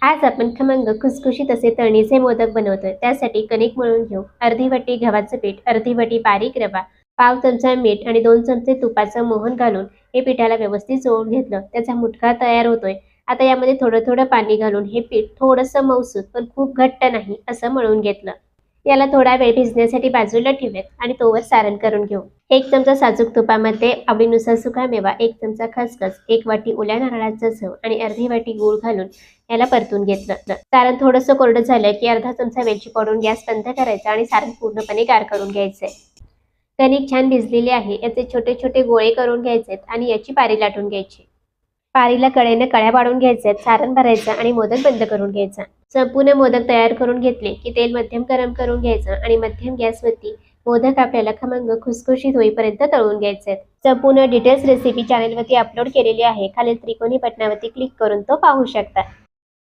आज आपण खमंग खुसखुशीत असे तळणीचे मोदक बनवतोय. त्यासाठी कणिक मळून घेऊ. अर्धी वाटी गव्हाचं पीठ, अर्धी वाटी बारीक रवा, पाव चमचा मीठ आणि 2 चमचे तुपाचं मोहन घालून हे पिठाला व्यवस्थित चोळून घेतलं. त्याचा मुटका तयार होतोय. आता यामध्ये थोडं थोडं पाणी घालून हे पीठ थोडंसं मऊसूत पण खूप घट्ट नाही असं मळून घेतलं. याला थोडा वेळ भिजण्यासाठी बाजूला ठेवूयात आणि तोवर सारण करून घेऊ. 1 चमचा साजूक तुपामध्ये आवडीनुसार सुकामेवा, 1 चमचा खसखस, 1 वाटी ओल्या नारळाचं सव आणि अर्धी वाटी गूळ घालून याला परतून घेतलं. सारण थोडंसं कोरडं झालं की अर्धा चमचा वेलची पावडर गॅस बंद करायचा आणि सारण पूर्णपणे गार करून घ्यायचंय. कणिक छान भिजलेली आहे. याचे छोटे छोटे गोळे करून घ्यायचे आणि याची पारी लाटून घ्यायची. पारीला कडेने कळ्या पाडून घ्यायचे, सारण भरायचं आणि मोदक बंद करून घ्यायचा. संपूर्ण मोदक तयार करून घेतले की तेल मध्यम गरम करून घ्यायचं आणि मध्यम गॅसवरती मोदक आपल्याला खमंग खुसखुशीत होईपर्यंत तळून घ्यायचे. संपूर्ण डिटेल्स रेसिपी चॅनलवरती अपलोड केलेली आहे. खालील त्रिकोणी बटनावरती क्लिक करून तो पाहू शकता.